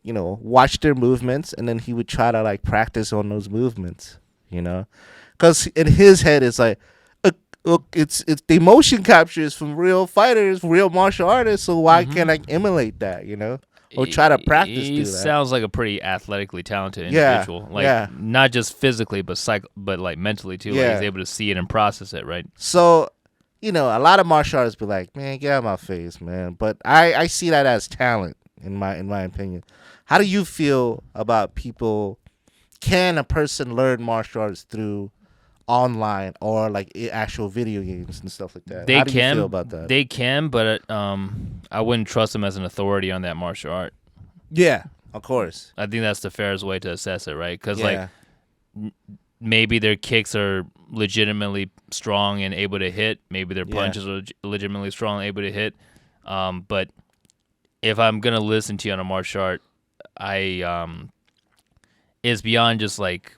watch their movements, and then he would try to like practice on those movements, because in his head it's like, look, it's the motion captures from real fighters, real martial artists. So why can't I emulate that, or try to practice? He sounds like a pretty athletically talented individual, not just physically, but like mentally too. Like he's able to see it and process it, right? So, a lot of martial artists be like, man, get out of my face, man. But I see that as talent, in my opinion. How do you feel about people? Can a person learn martial arts through online or like actual video games and stuff like that? How do you feel about that? They can, but I wouldn't trust them as an authority on that martial art. Yeah, of course. I think that's the fairest way to assess it, right? Because maybe their kicks are legitimately strong and able to hit. Maybe their punches are legitimately strong and able to hit. But if I'm gonna listen to you on a martial art, it's beyond just like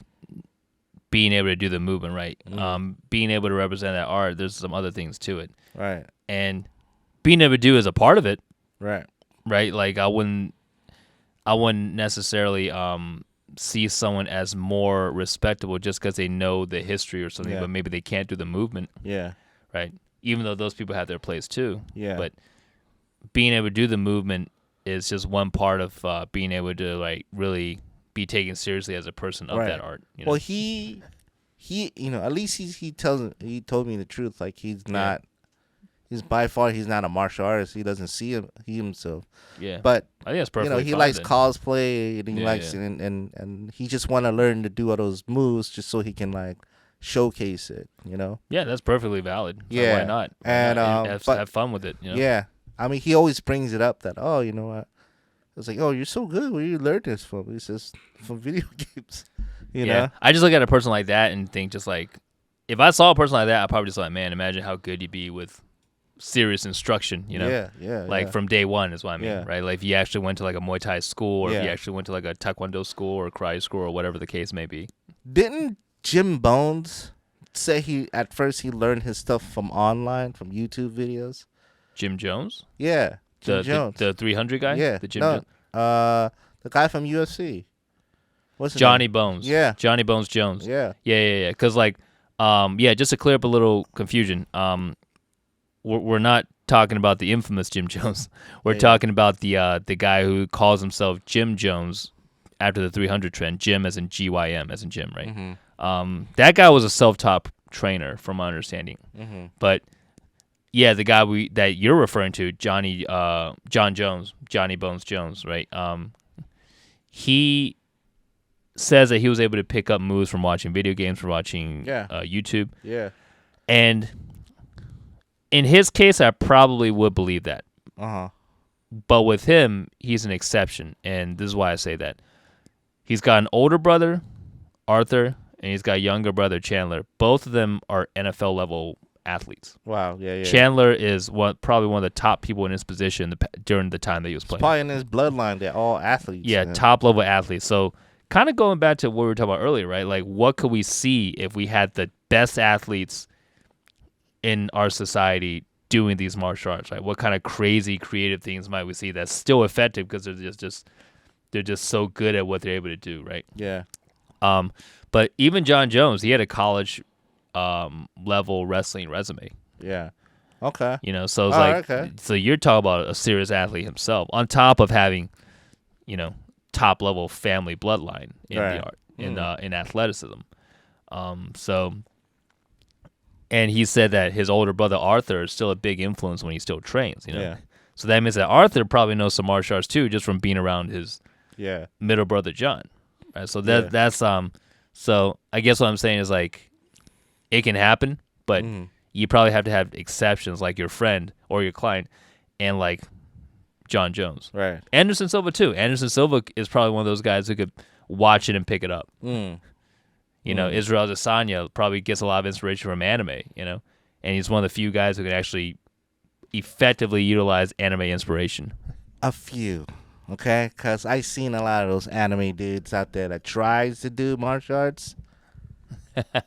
being able to do the movement right. Being able to represent that art, there's some other things to it. Right. And being able to do is a part of it. Right. right? Like I wouldn't necessarily see someone as more respectable just because they know the history or something, but maybe they can't do the movement. Yeah. Right. Even though those people have their place too. Yeah. But being able to do the movement is just one part of being able to like really be taken seriously as a person of that art. You know? Well, he, at least he told me the truth. Like he's not. He's by far he's not a martial artist. He doesn't see himself. Yeah. But I think that's perfectly he fine likes then. cosplay and he likes and he just want to learn to do all those moves just so he can like showcase it. Yeah, that's perfectly valid. Yeah. So why not? And have fun with it. Yeah. I mean, he always brings it up that I was like, oh, you're so good. Where you learn this from? He says from video games. You know. I just look at a person like that and think just like, if I saw a person like that, I'd probably just like, man, imagine how good you'd be with serious instruction, like from day one is what I mean, right? Like if you actually went to like a Muay Thai school or if you actually went to like a Taekwondo school or karate school or whatever the case may be. Didn't Jim Bones say at first he learned his stuff from online, from YouTube videos? Jim Jones? Yeah. Jim Jones. The 300 guy? Yeah. The Jim Jones? The guy from UFC. What's his Johnny name? Bones. Yeah. Johnny Bones Jones. Yeah. Yeah. Because like, just to clear up a little confusion, we're not talking about the infamous Jim Jones. We're talking about the guy who calls himself Jim Jones after the 300 trend. Jim as in GYM, as in Jim, right? Mm-hmm. That guy was a self-taught trainer, from my understanding. Mm-hmm. But yeah, the guy that you're referring to, John Jones, Johnny Bones Jones, right? He says that he was able to pick up moves from watching video games, from watching YouTube. Yeah. And in his case, I probably would believe that. Uh-huh. But with him, he's an exception, and this is why I say that. He's got an older brother, Arthur, and he's got a younger brother, Chandler. Both of them are NFL-level athletes. Wow, yeah. Chandler is probably one of the top people in his position during the time that he was playing. It's probably in his bloodline. They're all athletes. Yeah, top-level athletes. So kind of going back to what we were talking about earlier, right? Like, what could we see if we had the best athletes in our society doing these martial arts, right? What kind of crazy creative things might we see that's still effective because they're just so good at what they're able to do, right? Yeah. But even John Jones, he had a college level wrestling resume. Yeah. Okay. So it's so you're talking about a serious athlete himself, on top of having, top level family bloodline in the art, in athleticism. And he said that his older brother Arthur is still a big influence when he still trains, Yeah. So that means that Arthur probably knows some martial arts too, just from being around his middle brother John. Right? So that's so I guess what I'm saying is like it can happen, but you probably have to have exceptions like your friend or your client and like John Jones. Right. Anderson Silva too. Anderson Silva is probably one of those guys who could watch it and pick it up. Isra Desna probably gets a lot of inspiration from anime, and he's one of the few guys who can actually effectively utilize anime inspiration. A few, okay? Because I've seen a lot of those anime dudes out there that tries to do martial arts,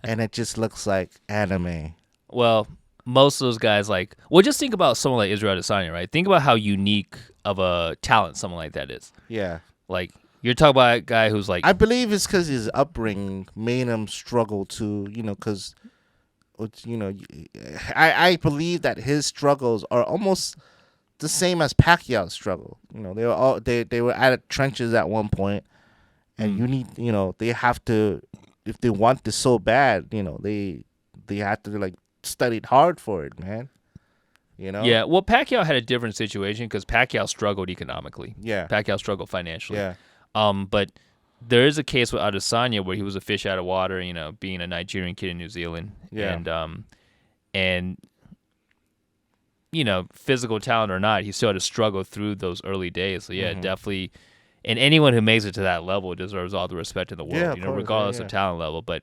and it just looks like anime. Well, most of those guys just think about someone like Isra Desna, right? Think about how unique of a talent someone like that is. Yeah. Like, you're talking about a guy who's like... I believe it's because his upbringing made him struggle to, because, I believe that his struggles are almost the same as Pacquiao's struggle. They were all they were at trenches at one point, and you need, they have to, if they want this so bad, they have to like study hard for it, man. Yeah, well, Pacquiao had a different situation because Pacquiao struggled economically. Yeah. Pacquiao struggled financially. Yeah. But there is a case with Adesanya where he was a fish out of water, being a Nigerian kid in New Zealand. Yeah. And physical talent or not, he still had to struggle through those early days. So yeah, definitely. And anyone who makes it to that level deserves all the respect in the world, regardless of talent level. But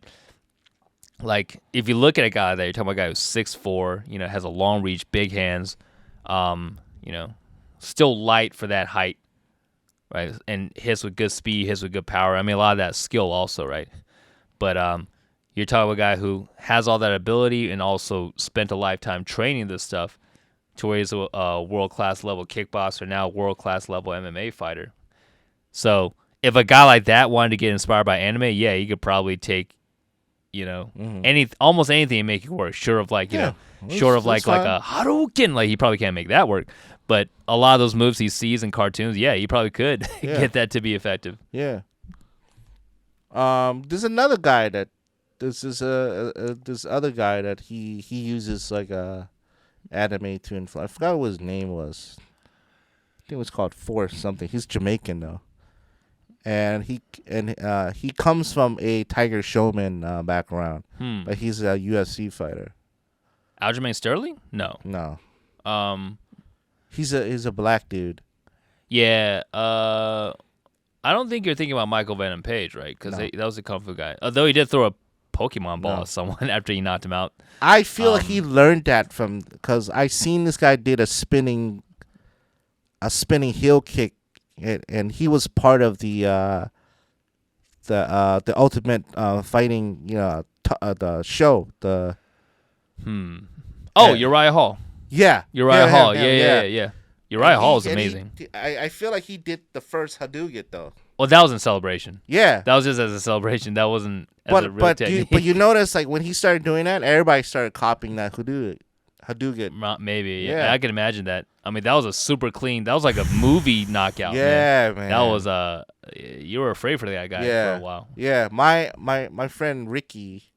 like, if you look at a guy that you're talking about, a guy who's 6'4", has a long reach, big hands, still light for that height. Right, and hits with good speed, hits with good power. I mean, a lot of that skill also, right? But you're talking about a guy who has all that ability and also spent a lifetime training this stuff to where he's a world-class level kickboxer, now world-class level MMA fighter. So if a guy like that wanted to get inspired by anime, yeah, he could probably take, almost anything and make it work. Short of like a Hadouken, like he probably can't make that work. But a lot of those moves he sees in cartoons, yeah, he probably could get that to be effective. Yeah. There's another guy that this other guy that he uses like a anime to influence. I forgot what his name was. I think it was called Force something. He's Jamaican though, and he comes from a Tiger Showman background, but he's a UFC fighter. Aljamain Sterling? No. He's a black dude. Yeah. I don't think you're thinking about Michael Venom Page, right? Because that was a kung fu guy. Although he did throw a Pokemon ball at someone after he knocked him out. I feel like he learned that from, because I seen this guy did a spinning heel kick, and he was part of the Ultimate Fighting, the show. Uriah Hall. Yeah, Uriah Hall. Yeah. Uriah Hall is amazing. I feel like he did the first Hadouken though. Well, that was in Celebration. Yeah, that was just as a celebration. That wasn't as a real technique. But you notice, like when he started doing that, everybody started copying that Hadouken. Maybe. Yeah, I can imagine that. I mean, that was a super clean. That was like a movie knockout. Yeah, man. That was you were afraid for that guy for a while. Yeah, my friend Ricky,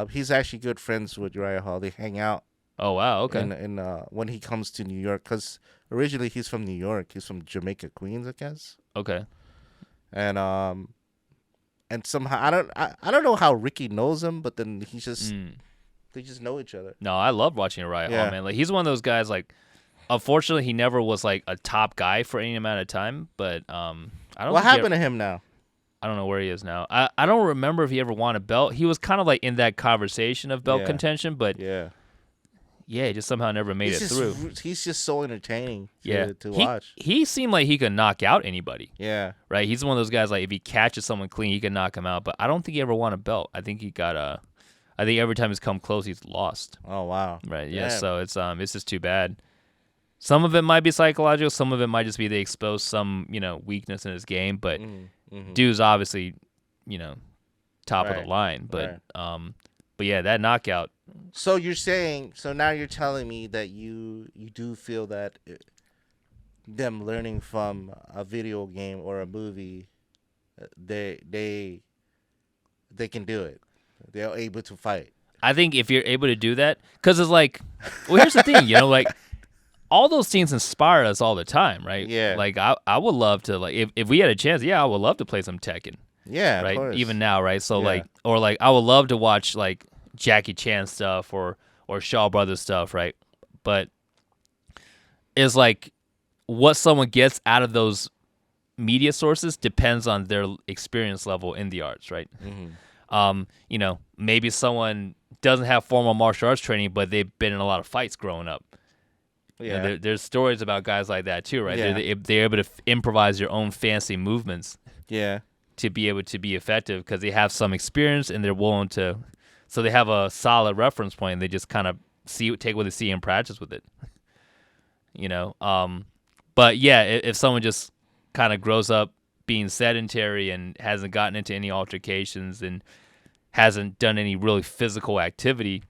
he's actually good friends with Uriah Hall. They hang out. Oh wow, okay. And when he comes to New York, because originally he's from New York. He's from Jamaica, Queens, I guess. Okay. And somehow I don't know how Ricky knows him, but then they just know each other. No, I love watching Uriah Hall, man. Like he's one of those guys. Like, unfortunately, he never was like a top guy for any amount of time. But I don't. What happened to him now? I don't know where he is now. I don't remember if he ever won a belt. He was kind of like in that conversation of belt contention, but yeah, he just somehow never made it through. He's just so entertaining to watch. He seemed like he could knock out anybody. Yeah. Right? He's one of those guys, like, if he catches someone clean, he can knock him out. But I don't think he ever won a belt. I think he got I think every time he's come close, he's lost. Oh, wow. Right, yeah. So it's just too bad. Some of it might be psychological. Some of it might just be they exposed some, weakness in his game. But dude's obviously, top of the line. But yeah, that knockout. So now you're telling me that you do feel that them learning from a video game or a movie, they can do it. They're able to fight. I think if you're able to do that, because it's like, well, here's the thing, like all those things inspire us all the time, right? Yeah. Like I would love to, like, if we had a chance, I would love to play some Tekken. Yeah, right. Of course. Even now, right? So I would love to watch like Jackie Chan stuff or Shaw Brothers stuff, right? But it's like what someone gets out of those media sources depends on their experience level in the arts, right? Maybe someone doesn't have formal martial arts training, but they've been in a lot of fights growing up. Yeah, there's stories about guys like that too, right? Yeah. They're able to improvise their own fancy movements. Yeah. To be able to be effective because they have some experience and they're willing to. So they have a solid reference point. And they just kind of take what they see and practice with it. But yeah, if someone just kind of grows up being sedentary and hasn't gotten into any altercations and hasn't done any really physical activity,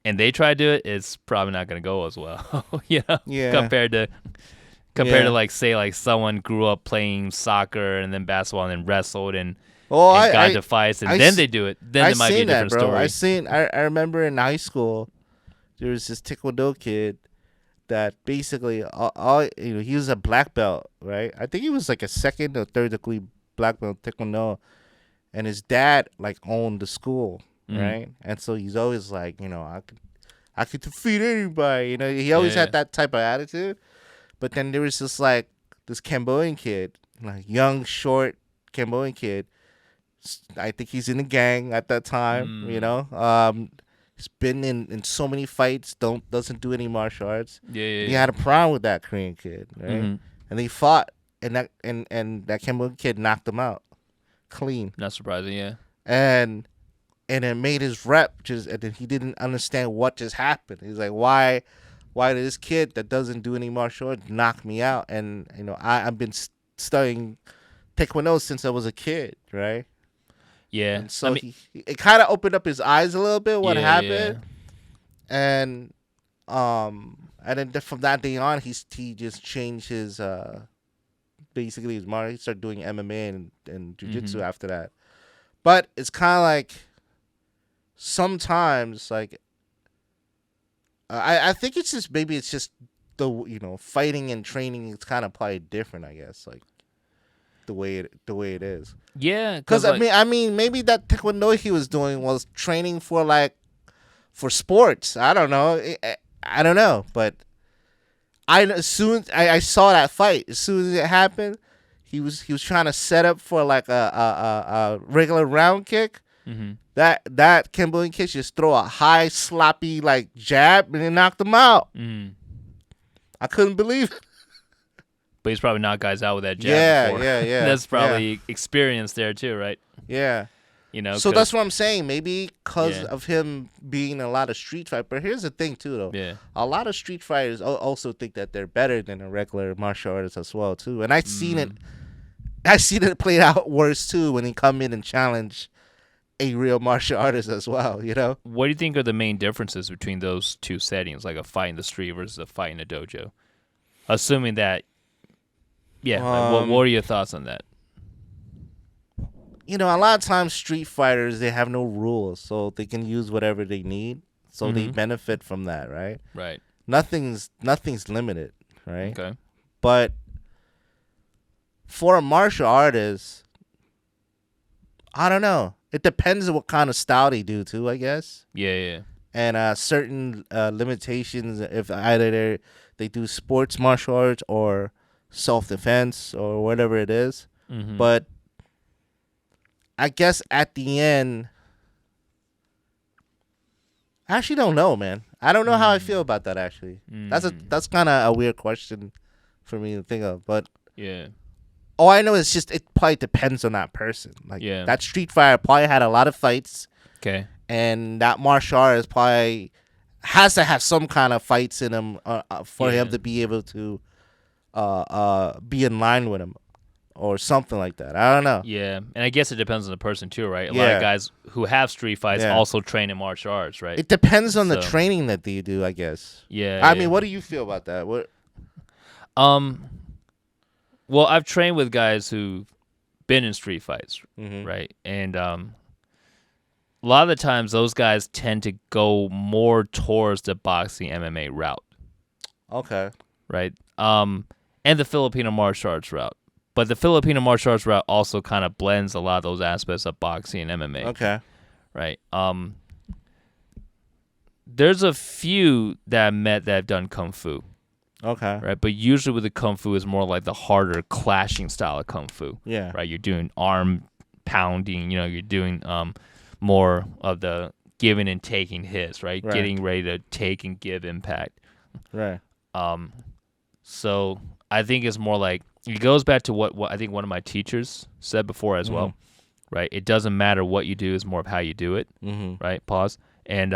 and they try to do it, it's probably not going to go as well. Yeah. Compared to like say like someone grew up playing soccer and then basketball and then wrestled and. got into fights, and then they do it. Then it might be a different story. I remember in high school, there was this Taekwondo kid that basically, he was a black belt, right? I think he was like a second or third degree black belt Taekwondo, and his dad like owned the school, right? And so he's always like, I could defeat anybody. He always had that type of attitude. But then there was just like this Cambodian kid, like young, short Cambodian kid. I think he's in the gang at that time, He's been in so many fights, doesn't do any martial arts. He had a problem with that Korean kid, right? And they fought, and that Cambodian kid knocked him out clean. Not surprising, yeah. And it made his rep and then he didn't understand what just happened. He's like, why why did this kid that doesn't do any martial arts knock me out? And I've been studying Taekwondo since I was a kid, right? Yeah. And so it kind of opened up his eyes a little bit what happened, and then from that day on, he just changed his basically his martial. He started doing MMA and jiu-jitsu after that. But it's kind of like sometimes like I think it's just maybe it's just the fighting and training is kind of probably different, I guess, like the way it is. Yeah, because I mean maybe that Taekwondo he was doing was training for sports. I don't know, but as soon as I saw that fight, as soon as it happened, he was trying to set up for like a regular round kick. Mm-hmm. That Kimberly kick just throw a high sloppy like jab and it knocked him out. I couldn't believe it. But he's probably knocked guys out with that jab before. Yeah. That's probably experience there too, right? Yeah. So that's what I'm saying. Maybe because of him being in a lot of street fight. But here's the thing too, though. Yeah. A lot of street fighters also think that they're better than a regular martial artist as well too. And I've seen it played out worse too when he come in and challenge a real martial artist as well. What do you think are the main differences between those two settings, like a fight in the street versus a fight in a dojo? Assuming that, what are your thoughts on that? A lot of times street fighters, they have no rules, so they can use whatever they need. So they benefit from that, right? Right. Nothing's limited, right? Okay. But for a martial artist, I don't know. It depends on what kind of style they do too, I guess. Yeah. And certain limitations, if either they do sports martial arts or self-defense or whatever it is. But I guess at the end, I actually don't know, man. I don't know how I feel about that, actually. That's kind of a weird question for me to think of. But yeah. All I know is just it probably depends on that person. Like that street fighter probably had a lot of fights. Okay. And that martial artist probably has to have some kind of fights in him for him to be able to be in line with him or something like that. I don't know. Yeah, and I guess it depends on the person too, right? A lot of guys who have street fights also train in martial arts, right? It depends on the training that they do, I guess. Yeah. I mean, what do you feel about that? What? Well, I've trained with guys who've been in street fights, right? And a lot of the times those guys tend to go more towards the boxing MMA route. Okay. Right? And the Filipino martial arts route. But the Filipino martial arts route also kind of blends a lot of those aspects of boxing and MMA. Okay. Right? There's a few that I met that have done Kung Fu. Okay. Right, but usually with the Kung Fu is more like the harder clashing style of Kung Fu. Yeah. Right, you're doing arm pounding. You're doing more of the giving and taking hits. Right, getting ready to take and give impact. Right. So I think it's more like it goes back to what I think one of my teachers said before as well. Right, it doesn't matter what you do; it's more of how you do it. Right. Pause. And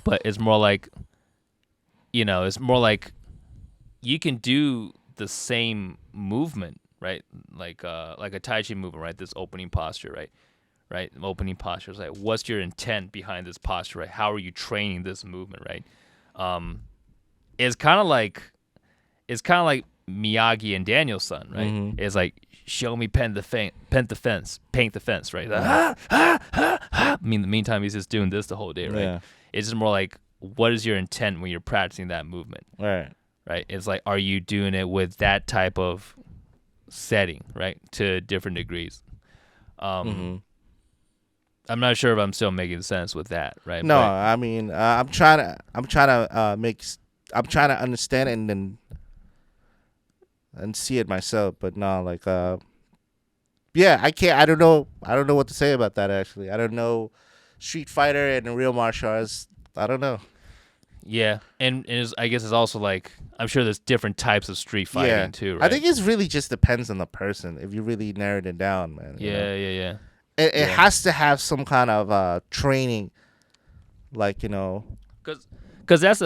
but it's more like. It's more like you can do the same movement, right? Like a Tai Chi movement, right? This opening posture, right? Right? Opening posture is like, what's your intent behind this posture, right? How are you training this movement, right? It's kind of like Miyagi and Daniel-san, right? It's like, show me paint the fence, right? I mean, in the meantime, he's just doing this the whole day, right? Yeah. It's just more like, what is your intent when you're practicing that movement? Right. Right. It's like, are you doing it with that type of setting, right? To different degrees. I'm not sure if I'm still making sense with that, right? No, I mean, I'm trying to understand it and see it myself, but no, like, I don't know what to say about that, actually. I don't know Street Fighter and real martial arts. I don't know. Yeah, and I guess it's also like, I'm sure there's different types of street fighting too, right? I think it really just depends on the person if you really narrowed it down, man. Yeah. It has to have some kind of training, like, because that's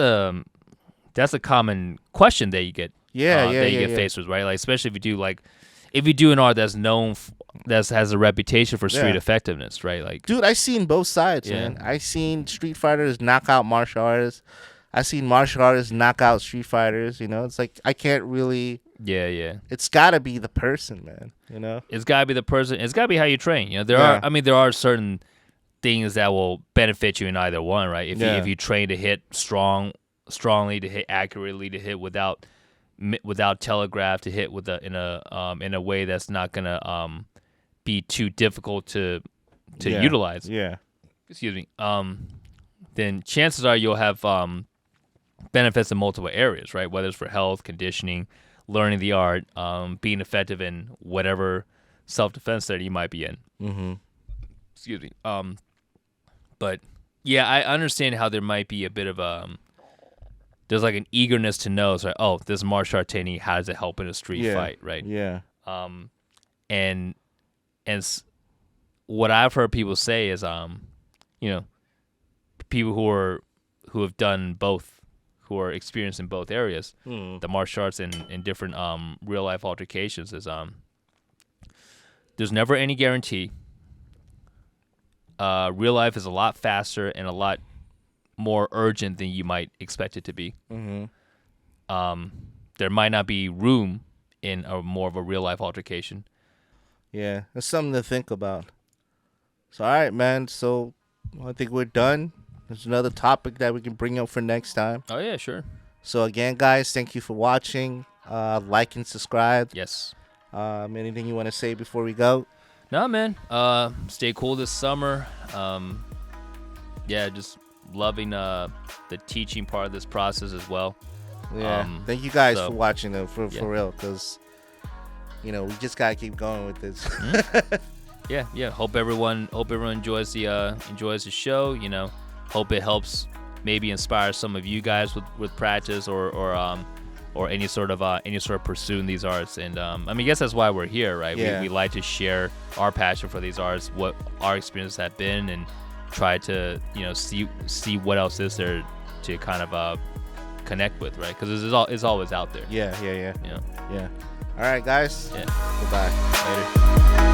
that's a common question that you get. That you get faced with, right? Like especially if you do an art that's known, that has a reputation for street effectiveness, right? Like, dude, I seen both sides, man. I seen street fighters knock out martial artists. I seen martial artists knock out street fighters. You know, it's like I can't really. Yeah. It's gotta be the person, man. You know, it's gotta be the person. It's gotta be how you train. You know, there are certain things that will benefit you in either one, right? If you train to hit strongly, to hit accurately, to hit without telegraph, to hit in a way that's not gonna be too difficult to utilize. Yeah. Excuse me. Then chances are you'll have benefits in multiple areas, right? Whether it's for health, conditioning, learning the art, being effective in whatever self-defense that you might be in. Mm-hmm. Excuse me. But yeah, I understand how there might be a bit of there's like an eagerness to know. It's like, oh, this martial art technique, how does it help in a street fight, right? Yeah. And what I've heard people say is, people who have done both, who are experienced in both areas, the martial arts and different real life altercations, is there's never any guarantee. Real life is a lot faster and a lot more urgent than you might expect it to be. Mm-hmm. There might not be room in a more of a real life altercation. Yeah, that's something to think about. So, all right, man. So, I think we're done. There's another topic that we can bring up for next time. Oh, yeah, sure. So, again, guys, thank you for watching. Like and subscribe. Yes. Anything you want to say before we go? No, man. Stay cool this summer. Just loving the teaching part of this process as well. Yeah. Thank you guys for watching, though, for real, because, we just got to keep going with this. Yeah. Hope everyone enjoys the show. Hope it helps maybe inspire some of you guys with practice or any sort of pursuing these arts. And I guess that's why we're here, right? Yeah. We like to share our passion for these arts, what our experiences have been, and try to see what else is there to kind of connect with, right? Because it's always out there. Yeah. Yeah. All right, guys. Yeah. Goodbye. Later.